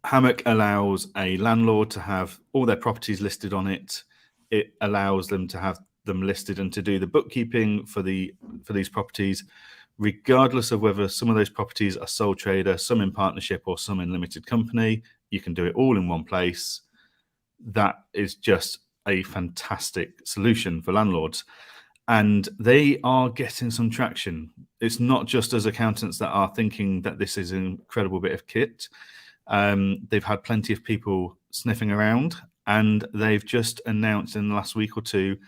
Hammock allows a landlord to have all their properties listed on it. It allows them to have them listed and to do the bookkeeping for these properties, regardless of whether some of those properties are sole trader, some in partnership, or some in limited company. You can do it all in one place. That is just a fantastic solution for landlords. And they are getting some traction. It's not just as accountants that are thinking that this is an incredible bit of kit. They've had plenty of people sniffing around, and they've just announced in the last week or two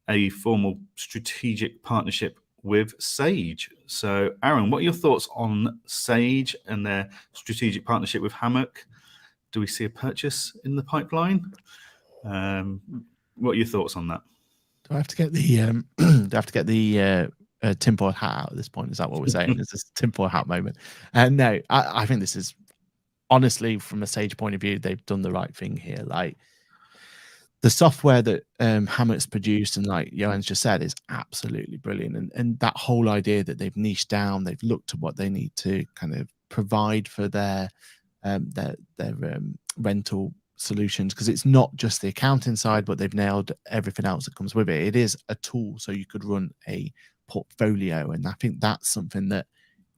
a formal strategic partnership with Sage. So, Aaron, what are your thoughts on Sage and their strategic partnership with Hammock? Do we see a purchase in the pipeline? What are your thoughts on that? Do I have to get the tinfoil hat out at this point? Is that what we're saying? Is this tinfoil hat moment? No, I think this is, honestly, from a Sage point of view, they've done the right thing here. Like, the software that Hammock's produced, and like Johann's just said, is absolutely brilliant. And that whole idea that they've niched down, they've looked at what they need to kind of provide for their rental solutions, because it's not just the accounting side, but they've nailed everything else that comes with it. It is a tool, so you could run a portfolio, and I think that's something that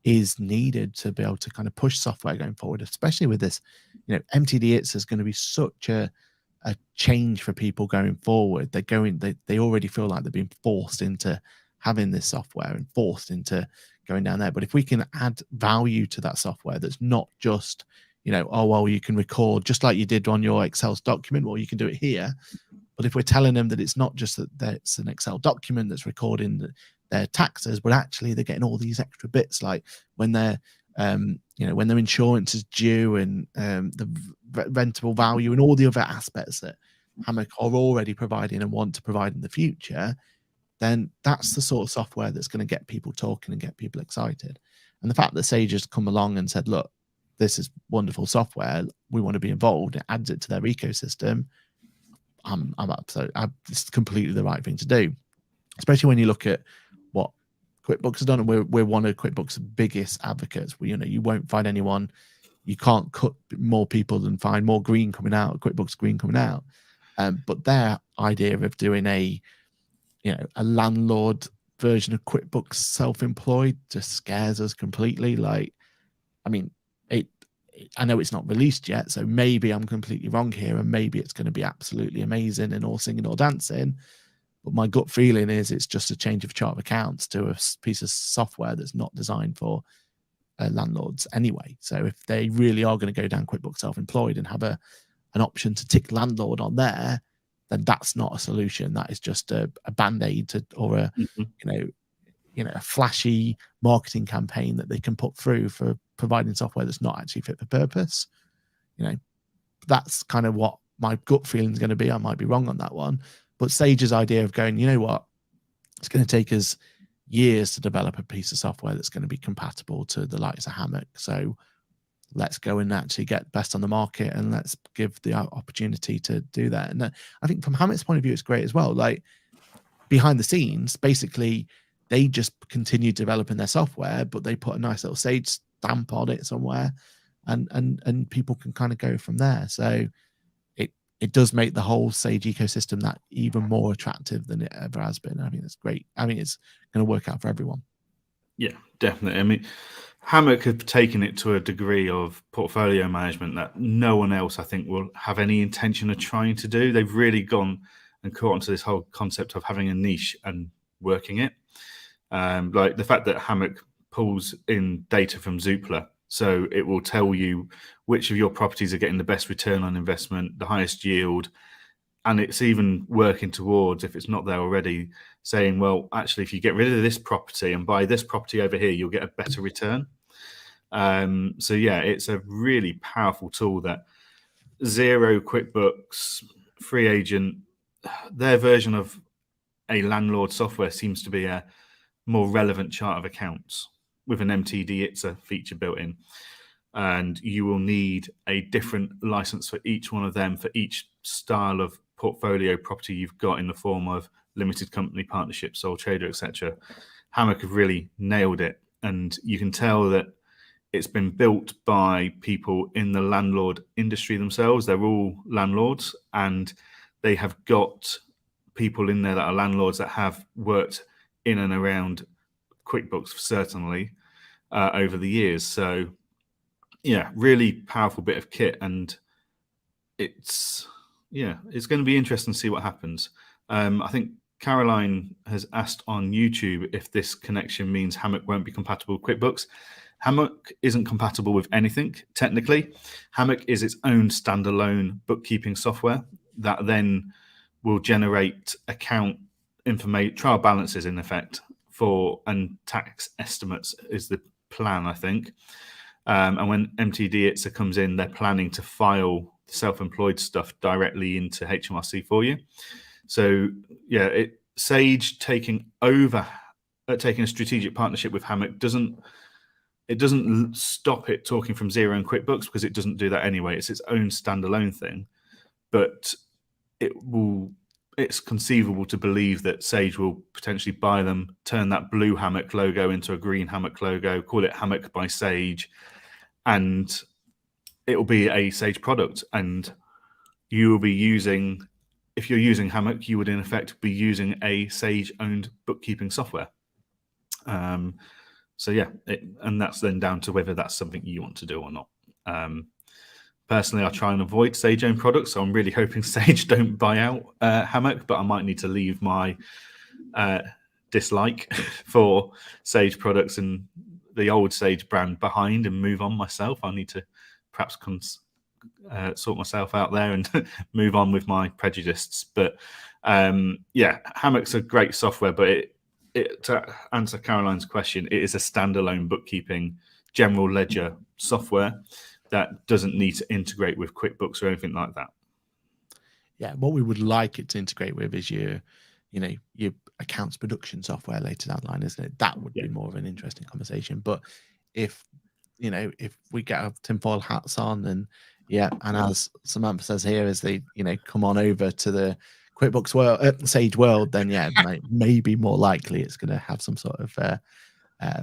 is needed to be able to kind of push software going forward, especially with this, MTD is going to be such a change for people going forward. They already feel like they're being forced into having this software and forced into going down there. But if we can add value to that software, that's not just, oh, well, you can record just like you did on your Excel document, well, you can do it here. But if we're telling them that it's not just that it's an Excel document that's recording their taxes, but actually they're getting all these extra bits, like when their when their insurance is due, and the rentable value, and all the other aspects that Hammock are already providing and want to provide in the future, then that's the sort of software that's going to get people talking and get people excited. And the fact that Sage has come along and said, look, this is wonderful software, we want to be involved, it adds it to their ecosystem, it's completely the right thing to do, especially when you look at what QuickBooks has done. And we're one of QuickBooks' biggest advocates. You won't find anyone, you can't cut more people than find more green coming out, QuickBooks green coming out. But their idea of doing a landlord version of QuickBooks self-employed just scares us completely. Like, I mean, I know it's not released yet, so maybe I'm completely wrong here, and maybe it's going to be absolutely amazing and all singing or dancing. But my gut feeling is it's just a change of chart of accounts to a piece of software that's not designed for landlords anyway. So if they really are going to go down QuickBooks Self-Employed and have an option to tick landlord on there, then that's not a solution. That is just a band-aid or a a flashy marketing campaign that they can put through for providing software that's not actually fit for purpose. That's kind of what my gut feeling is going to be. I might be wrong on that one. But Sage's idea of going, it's going to take us years to develop a piece of software that's going to be compatible to the likes of Hammock. So let's go and actually get best on the market, and let's give the opportunity to do that. And I think from Hammock's point of view, it's great as well. Like, behind the scenes, basically, they just continue developing their software, but they put a nice little Sage stamp on it somewhere, and people can kind of go from there. So it does make the whole Sage ecosystem that even more attractive than it ever has been. I mean, it's great. I mean, it's going to work out for everyone. Yeah, definitely. I mean, Hammock have taken it to a degree of portfolio management that no one else, I think, will have any intention of trying to do. They've really gone and caught onto this whole concept of having a niche and working it. Like the fact that Hammock pulls in data from Zoopla, so it will tell you which of your properties are getting the best return on investment, the highest yield, and it's even working towards, if it's not there already, saying, well, actually, if you get rid of this property and buy this property over here, you'll get a better return. So yeah, it's a really powerful tool that Xero, QuickBooks, Free Agent, their version of a landlord software seems to be a more relevant chart of accounts. With an MTD, it's a feature built in, and you will need a different license for each one of them for each style of portfolio property you've got in the form of limited company, partnership, sole trader, etc. Hammock have really nailed it, and you can tell that it's been built by people in the landlord industry themselves. They're all landlords, and they have got people in there that are landlords that have worked in and around QuickBooks, certainly, over the years. So yeah, really powerful bit of kit, and it's going to be interesting to see what happens. I think Caroline has asked on YouTube if this connection means Hammock won't be compatible with QuickBooks. Hammock isn't compatible with anything, technically. Hammock is its own standalone bookkeeping software that then will generate account information, trial balances in effect, and tax estimates is the plan, I think. And when MTD ITSA comes in, they're planning to file self-employed stuff directly into HMRC for you. So yeah, Sage taking a strategic partnership with Hammock doesn't stop it talking from Xero and QuickBooks, because it doesn't do that anyway. It's its own standalone thing, but it's conceivable to believe that Sage will potentially buy them, turn that blue Hammock logo into a green Hammock logo, call it Hammock by Sage, and it will be a Sage product. And you will be using, if you're using Hammock, you would in effect be using a Sage-owned bookkeeping software. So yeah, and that's then down to whether that's something you want to do or not. Personally, I try and avoid Sage-owned products, so I'm really hoping Sage don't buy out Hammock, but I might need to leave my dislike for Sage products and the old Sage brand behind and move on myself. I need to perhaps sort myself out there and move on with my prejudices. But yeah, Hammock's a great software, but to answer Caroline's question, it is a standalone bookkeeping general ledger software that doesn't need to integrate with QuickBooks or anything like that. Yeah, what we would like it to integrate with is your accounts production software later down the line, isn't it? That would be more of an interesting conversation. But if we get our tinfoil hats on and as Samantha says here, as they come on over to the QuickBooks world, Sage world, then maybe more likely it's going to have some sort of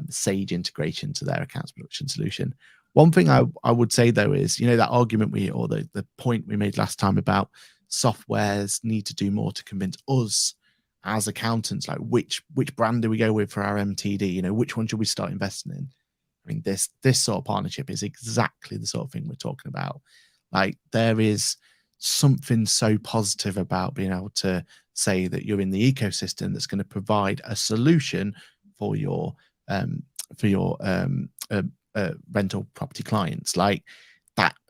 Sage integration to their accounts production solution. One thing I would say though is, that argument the point we made last time about softwares need to do more to convince us as accountants, like which brand do we go with for our MTD? Which one should we start investing in? I mean, this sort of partnership is exactly the sort of thing we're talking about. Like, there is something so positive about being able to say that you're in the ecosystem that's going to provide a solution for your rental property clients. Like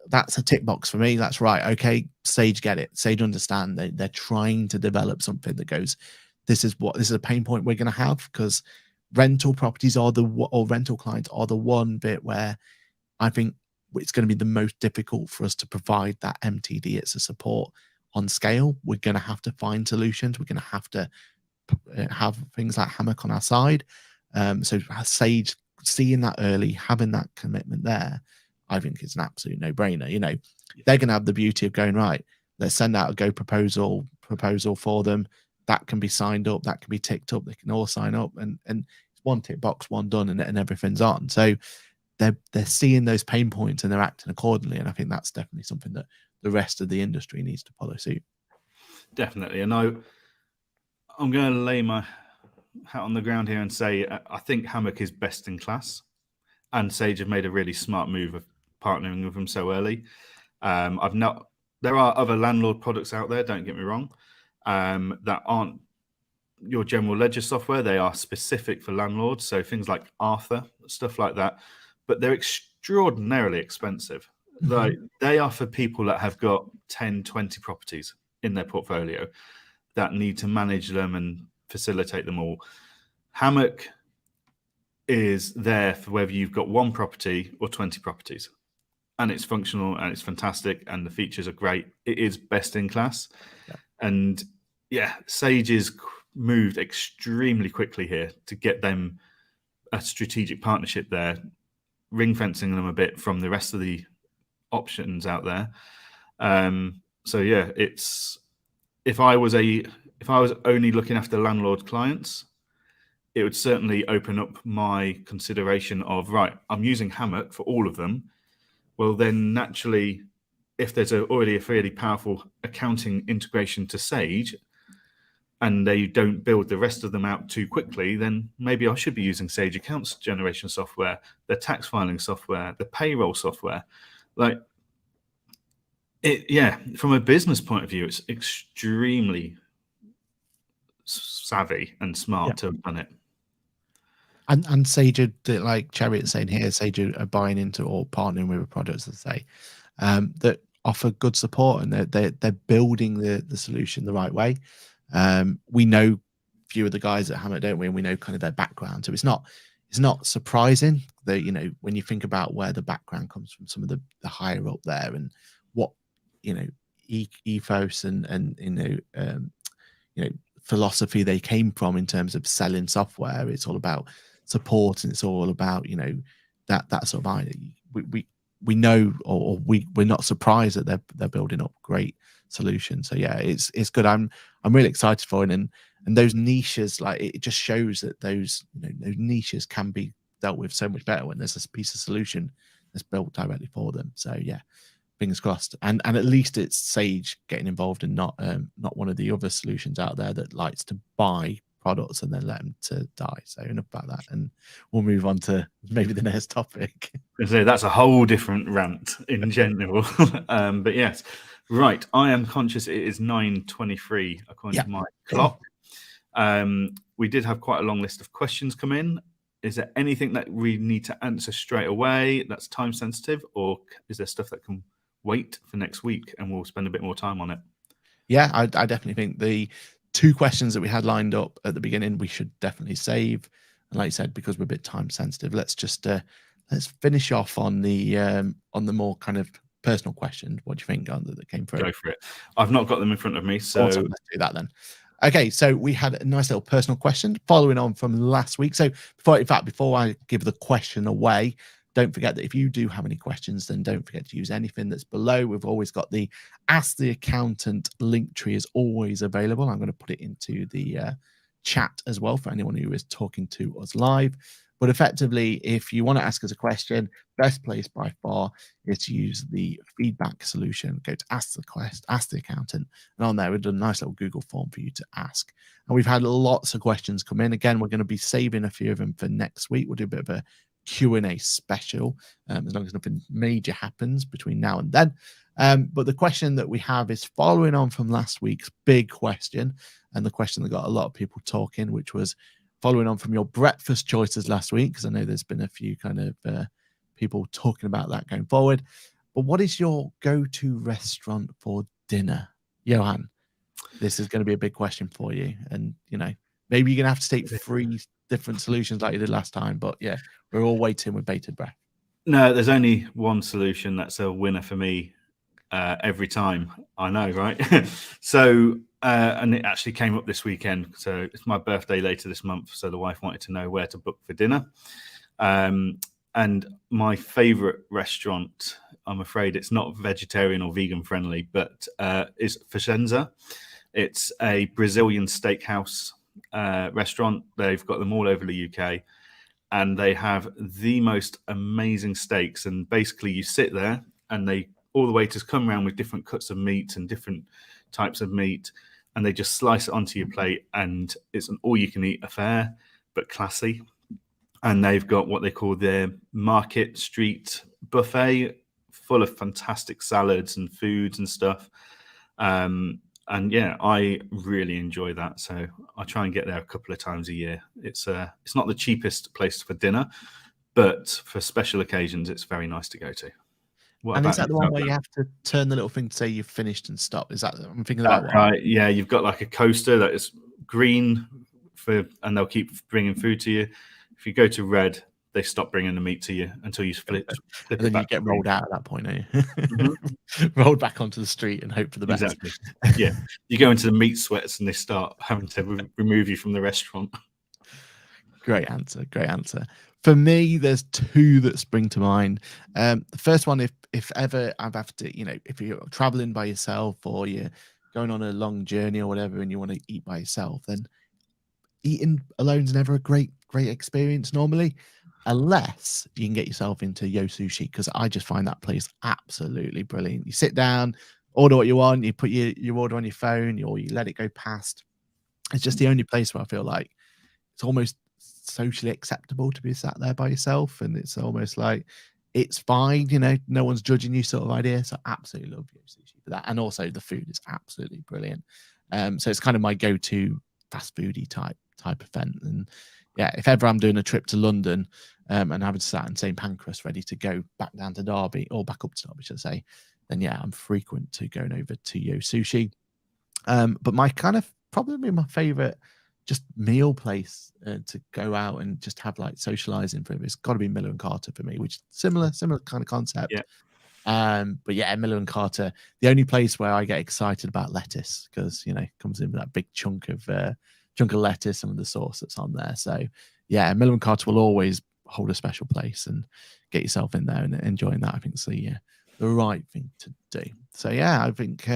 that's a tick box for me. That's right. Okay, Sage get it. Sage understand. They're trying to develop something that goes, this is a pain point we're going to have, because rental properties or rental clients are the one bit where I think it's going to be the most difficult for us to provide that MTD. It's a support on scale. We're going to have to find solutions. We're going to have to have things like Hammock on our side. So Sage seeing that early, having that commitment there, I think it's an absolute no-brainer. They're going to have the beauty of going, right, let's send out a go proposal for them. that can be signed up, that can be ticked up, they can all sign up, and it's one tick box, one done, and everything's on. So they're seeing those pain points and they're acting accordingly. And I think that's definitely something that the rest of the industry needs to follow suit. Definitely. And I'm going to lay my hat on the ground here and say I think Hammock is best in class, and Sage have made a really smart move of partnering with them so early. There are other landlord products out there, don't get me wrong, that aren't your general ledger software. They are specific for landlords, so things like Arthur, stuff like that, but they're extraordinarily expensive. Like, they are for people that have got 10, 20 properties in their portfolio that need to manage them and facilitate them all. Hammock is there for whether you've got one property or 20 properties, and it's functional and it's fantastic and the features are great. It is best in class. Yeah. And yeah, Sage is moved extremely quickly here to get them a strategic partnership there, ring fencing them a bit from the rest of the options out there. So yeah, it's if I was only looking after landlord clients, it would certainly open up my consideration of, right, I'm using Hammock for all of them. Well, then naturally, if there's already a fairly powerful accounting integration to Sage, and they don't build the rest of them out too quickly, then maybe I should be using Sage accounts generation software, the tax filing software, the payroll software. Like, from a business point of view, it's extremely savvy and smart to have done it. And Sage, like Chariot's saying here, Sage are buying into or partnering with a product, as I say, that offer good support, and they're building the solution the right way. We know a few of the guys at Hammock, don't we? And we know kind of their background, so it's not surprising that, you know, when you think about where the background comes from, some of the higher up there, and what, you know, ethos and philosophy they came from in terms of selling software. It's all about support, and it's all about, you know, that sort of idea. We know, or we're not surprised that they're building up great solutions. So yeah, it's good. I'm really excited for it, and those niches, like, it just shows that those niches can be dealt with so much better when there's a piece of solution that's built directly for them. So yeah, fingers crossed. And at least it's Sage getting involved, and not one of the other solutions out there that likes to buy products and then let them to die. So enough about that, and we'll move on to maybe the next topic. So that's a whole different rant in general. But yes, right. I am conscious it is 9:23 according to my clock. We did have quite a long list of questions come in. Is there anything that we need to answer straight away that's time sensitive, or is there stuff that can wait for next week and we'll spend a bit more time on it? Yeah, I definitely think the 2 questions that we had lined up at the beginning we should definitely save. And like you said, because we're a bit time sensitive, let's just let's finish off on the more kind of personal question. What do you think, that came through? Go for it. I've not got them in front of me, so awesome. Let's do that then. Okay, so we had a nice little personal question following on from last week. So before I give the question away, don't forget that if you do have any questions, then don't forget to use anything that's below. We've always got the Ask the Accountant link tree is always available. I'm going to put it into the chat as well for anyone who is talking to us live. But effectively, if you want to ask us a question, best place by far is to use the feedback solution. Go to Ask the Accountant, and on there we've done a nice little Google form for you to ask. And we've had lots of questions come in. Again, we're going to be saving a few of them for next week. We'll do a bit of a Q&A special, as long as nothing major happens between now and then. But the question that we have is following on from last week's big question, and the question that got a lot of people talking, which was following on from your breakfast choices last week, because I know there's been a few kind of people talking about that going forward. But what is your go-to restaurant for dinner? Johann, this is going to be a big question for you. And, you know, maybe you're going to have to take 3 different solutions like you did last time. But yeah, we're all waiting with bated breath. No, there's only one solution that's a winner for me every time. I know, right? So, and it actually came up this weekend. So it's my birthday later this month. So the wife wanted to know where to book for dinner. And my favorite restaurant, I'm afraid it's not vegetarian or vegan friendly, but is Vicenza. It's a Brazilian steakhouse restaurant. They've got them all over the UK, and they have the most amazing steaks. And basically, you sit there, and all the waiters come around with different cuts of meat and different types of meat, and they just slice it onto your plate, and it's an all-you-can-eat affair, but classy. And they've got what they call their market street buffet, full of fantastic salads and foods and stuff. And yeah, I really enjoy that. So I try and get there a couple of times a year. It's not the cheapest place for dinner, but for special occasions, it's very nice to go to. And is that the one where you have to turn the little thing to say you've finished and stop? Is that I'm thinking about one? Right. Yeah, you've got like a coaster that is green and they'll keep bringing food to you. If you go to red, they stop bringing the meat to you until you flip and then you get rolled out at that point, eh? Mm-hmm. Rolled back onto the street and hope for the best. Exactly. Yeah, you go into the meat sweats and they start having to remove you from the restaurant. Great answer. For me, there's two that spring to mind. The first one, if ever I've have to, if you're traveling by yourself or you're going on a long journey or whatever, and you want to eat by yourself, then eating alone is never a great experience normally, unless you can get yourself into Yo Sushi, because I just find that place absolutely brilliant. You sit down, order what you want, you put your order on your phone, or you let it go past. It's just the only place where I feel like it's almost socially acceptable to be sat there by yourself, and it's almost like it's fine, no one's judging you sort of idea. So I absolutely love Yo Sushi for that, and also the food is absolutely brilliant. So it's kind of my go-to fast foodie type event. And yeah, if ever I'm doing a trip to London and having to sat in St Pancras ready to go back down to Derby, or back up to Derby, should I say, then yeah, I'm frequent to going over to Yo Sushi. But my kind of probably my favorite just meal place to go out and just have like socializing for him, it's got to be Miller and Carter for me, which is similar kind of concept. Yeah. But yeah, Miller and Carter, the only place where I get excited about lettuce, because it comes in with that big chunk of lettuce and the sauce that's on there. So yeah, Miller and Carter will always hold a special place, and get yourself in there and enjoying that, I think, is the right thing to do. So yeah, I think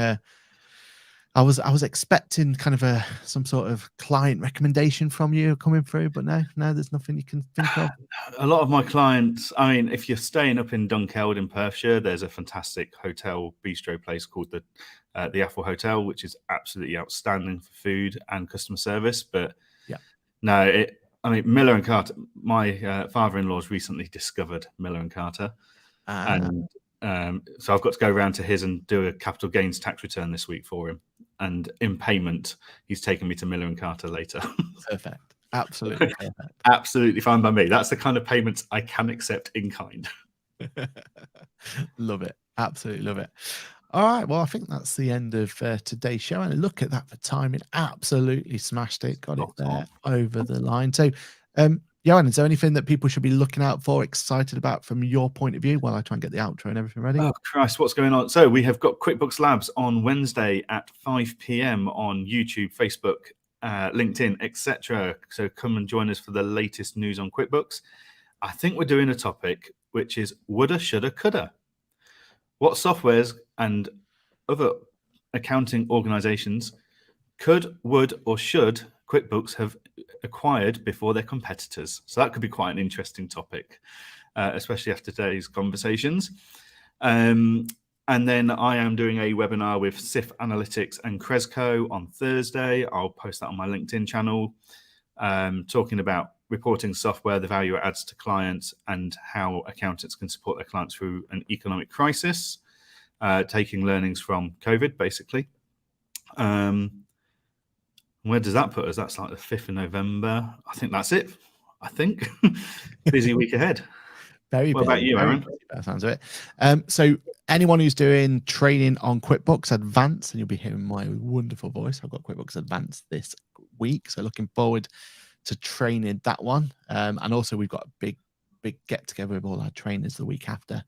I was expecting kind of some sort of client recommendation from you coming through, but no, there's nothing you can think of. A lot of my clients, I mean, if you're staying up in Dunkeld in Perthshire, there's a fantastic hotel bistro place called the Apple Hotel, which is absolutely outstanding for food and customer service. But yeah, no, Miller and Carter. My father-in-law's recently discovered Miller and Carter, and so I've got to go around to his and do a capital gains tax return this week for him. And in payment, he's taking me to Miller and Carter later. Perfect. Absolutely perfect. Absolutely fine by me. That's the kind of payments I can accept in kind. Love it. Absolutely love it. All right. Well, I think that's the end of today's show. And look at that for timing. Absolutely smashed it. Got it there over the line. So, Johann, is there anything that people should be looking out for, excited about from your point of view, while I try and get the outro and everything ready? Oh, Christ, what's going on? So we have got QuickBooks Labs on Wednesday at 5 p.m. on YouTube, Facebook, LinkedIn, etc. So come and join us for the latest news on QuickBooks. I think we're doing a topic which is woulda, shoulda, coulda. What softwares and other accounting organizations could, would, or should QuickBooks have acquired before their competitors? So that could be quite an interesting topic, especially after today's conversations. And then I am doing a webinar with SIF Analytics and Cresco on Thursday. I'll post that on my LinkedIn channel, talking about reporting software, the value it adds to clients, and how accountants can support their clients through an economic crisis, taking learnings from COVID, basically. Where does that put us? That's like the 5th of November. I think that's it. I think. Busy week ahead. What about you, Aaron? That sounds of it. So anyone who's doing training on QuickBooks Advanced, and you'll be hearing my wonderful voice. I've got QuickBooks Advanced this week. So looking forward to training that one. And also we've got a big get together with all our trainers the week after,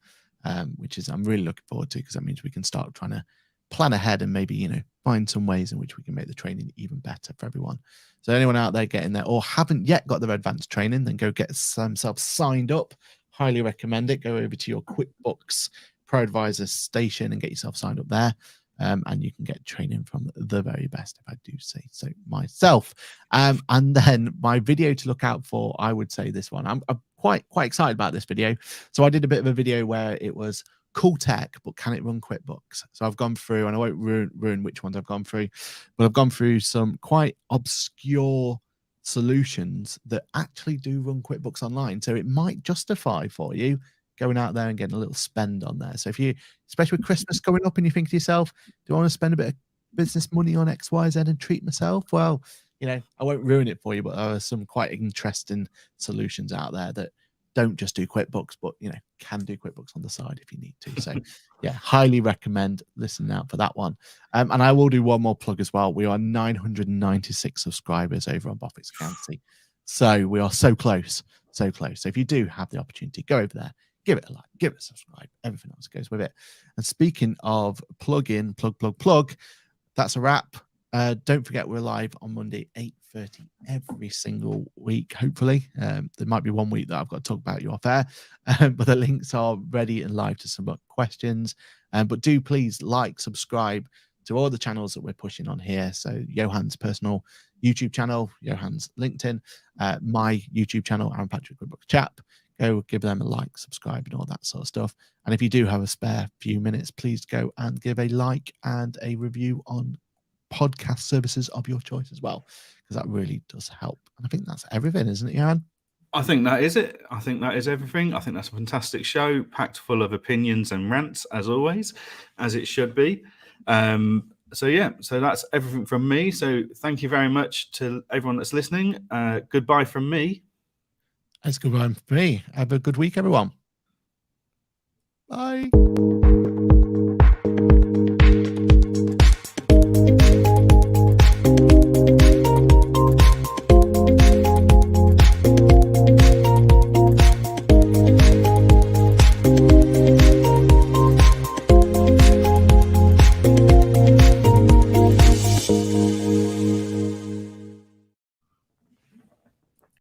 which is I'm really looking forward to, because that means we can start trying to plan ahead and maybe, find some ways in which we can make the training even better for everyone. So anyone out there getting there or haven't yet got their advanced training, then go get themselves signed up. Highly recommend it. Go over to your QuickBooks Pro Advisor station and get yourself signed up there. and you can get training from the very best, if I do say so myself. And then my video to look out for, I would say this one. I'm quite excited about this video. So I did a bit of a video where it was cool tech, but can it run QuickBooks? So I've gone through, and I won't ruin which ones I've gone through, but I've gone through some quite obscure solutions that actually do run QuickBooks Online. So it might justify for you going out there and getting a little spend on there. So if you, especially with Christmas coming up, and you think to yourself, do I want to spend a bit of business money on X, Y, Z and treat myself? Well, you know, I won't ruin it for you, but there are some quite interesting solutions out there that don't just do QuickBooks, but, you know, can do QuickBooks on the side if you need to. So yeah, highly recommend listening out for that one. And I will do one more plug as well. We are 996 subscribers over on Buffett's Accountancy. So we are so close, so close. So if you do have the opportunity, go over there, give it a like, give it a subscribe, everything else goes with it. And speaking of plug, that's a wrap. Don't forget, we're live on Monday, 8:30 every single week, hopefully. There might be one week that I've got to talk about you off air, but the links are ready and live to submit questions. But do please like, subscribe to all the channels that we're pushing on here. So Johann's personal YouTube channel, Johann's LinkedIn, my YouTube channel, Aaron Patrick QuickBooks Chap. Go give them a like, subscribe, and all that sort of stuff. And if you do have a spare few minutes, please go and give a like and a review on podcast services of your choice as well, because that really does help. And I think that's everything, isn't it, Johann? I think that is it. I think that is everything. I think that's a fantastic show, packed full of opinions and rants, as always, as it should be. So that's everything from me. So thank you very much to everyone that's listening. Goodbye from me. It's goodbye from me. Have a good week, everyone. Bye.